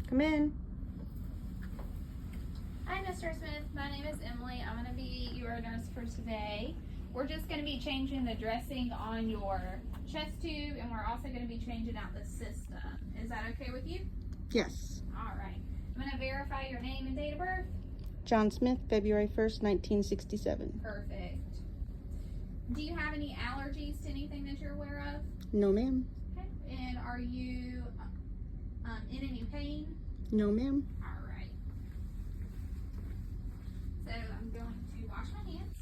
Come in. Hi, Mr. Smith. My name is Emily. I'm going to be your nurse for today. We're just going to be changing the dressing on your chest tube, and we're also going to be changing out the system. Is that okay with you? Yes. All right. I'm going to verify your name and date of birth. John Smith, February 1st, 1967. Perfect. Do you have any allergies to anything that you're aware of? No, ma'am. Okay. And are you in any pain? No, ma'am. All right. So I'm going to wash my hands.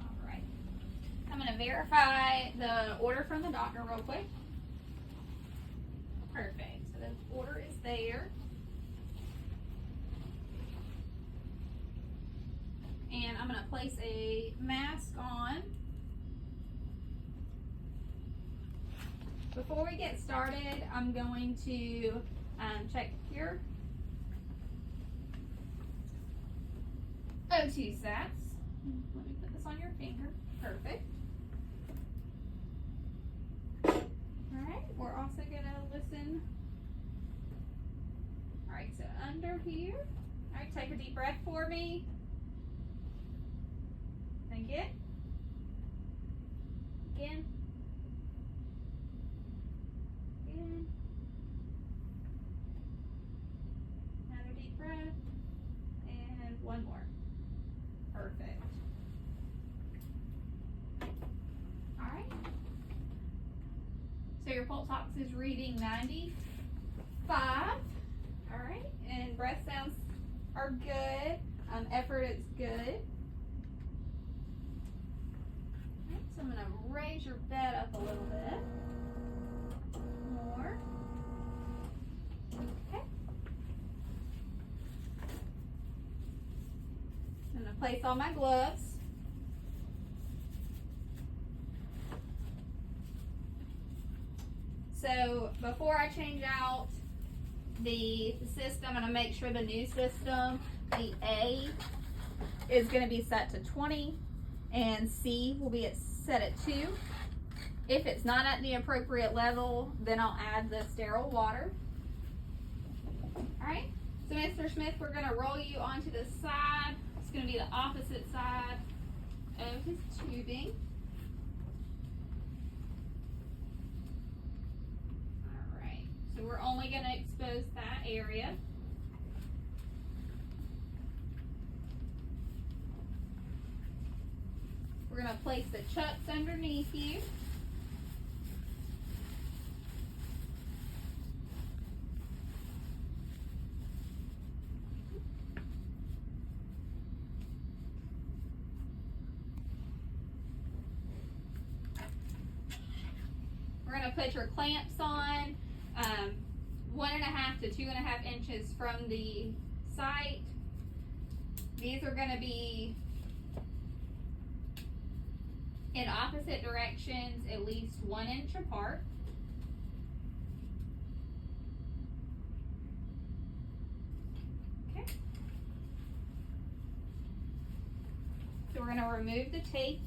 All right. I'm going to verify the order from the doctor real quick. Perfect. So the order is there. And I'm going to place a mask on. Before we get started, I'm going to check your O2 sats. Let me put this on your finger. Perfect. Alright, we're also going to listen. Alright, so under here. Alright, take a deep breath for me. Again. Again. Again. Another deep breath. And one more. Perfect. Alright. So your pulse ox is reading 95. Alright. And breath sounds are good. Effort is good. So I'm going to raise your bed up a little bit. More. Okay. I'm going to place all my gloves. So before I change out the system, I'm going to make sure the new system, the A, is going to be set to 20 and C will be set at 2. If it's not at the appropriate level, then I'll add the sterile water. Alright, so Mr. Smith, we're going to roll you onto the side. It's going to be the opposite side of his tubing. Alright, so we're only going to expose that area. We're going to place the chucks underneath you. We're going to put your clamps on 1.5 to 2.5 inches from the site. These are going to be in opposite directions, at least 1 inch apart. Okay. So we're going to remove the tape.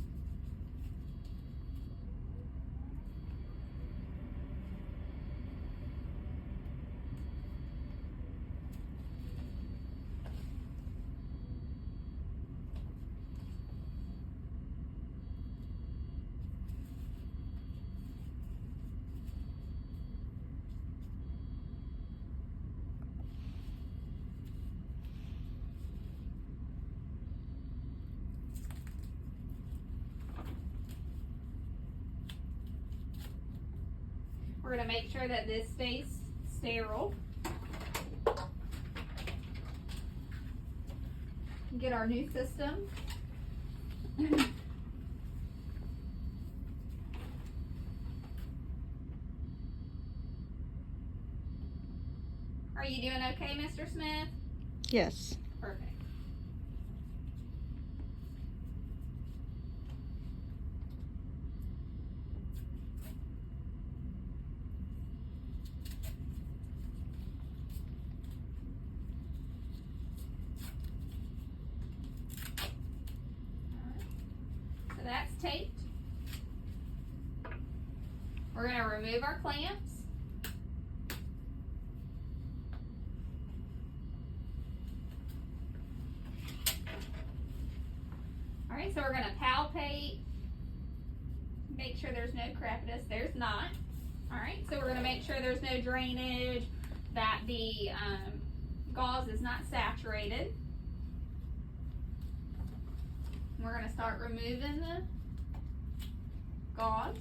We're going to make sure that this stays sterile. Get our new system. Are you doing okay, Mr. Smith? Yes. Perfect. taped. We're going to remove our clamps. Alright, so we're going to palpate, make sure there's no crevice. There's not. Alright, so we're going to make sure there's no drainage, that the gauze is not saturated. We're going to start removing the gauze.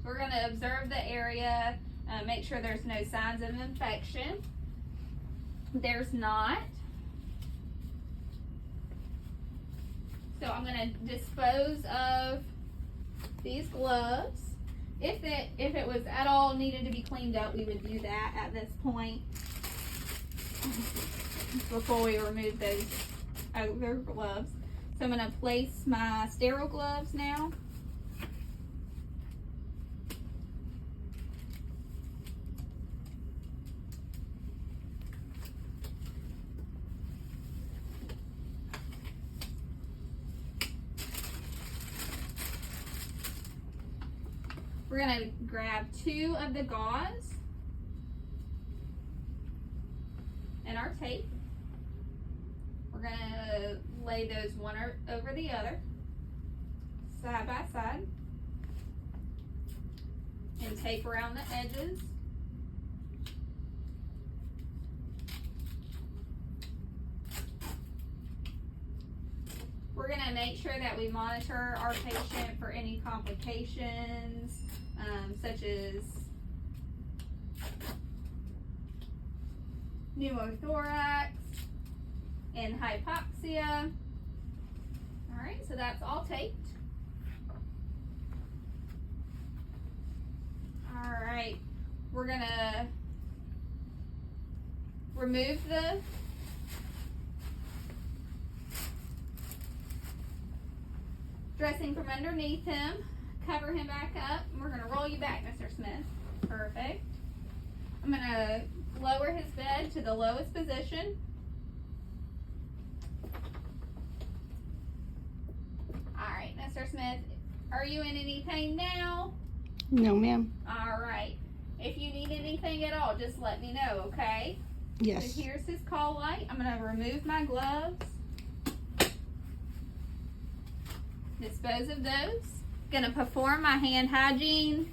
We're going to observe the area, make sure there's no signs of infection. There's not. So I'm going to dispose of these gloves. If it was at all needed to be cleaned up, we would do that at this point before we remove those other gloves. So I'm going to place my sterile gloves now. We're going to grab 2 of the gauze and our tape. We're going to lay those one over the other, side by side, and tape around the edges. We're going to make sure that we monitor our patient for any complications, such as pneumothorax and hypoxia. All right, so that's all taped. All right, we're gonna remove the dressing from underneath him, cover him back up, and we're gonna roll you back, Mr. Smith. Perfect. I'm gonna lower his bed to the lowest position. All right, Mr. Smith, are you in any pain now? No, ma'am. All right. If you need anything at all, just let me know, okay? Yes. So here's his call light. I'm gonna remove my gloves. Dispose of those. Gonna perform my hand hygiene.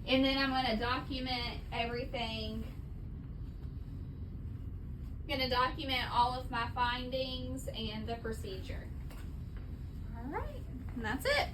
And then I'm gonna document everything. Gonna document all of my findings and the procedure. All right, and that's it.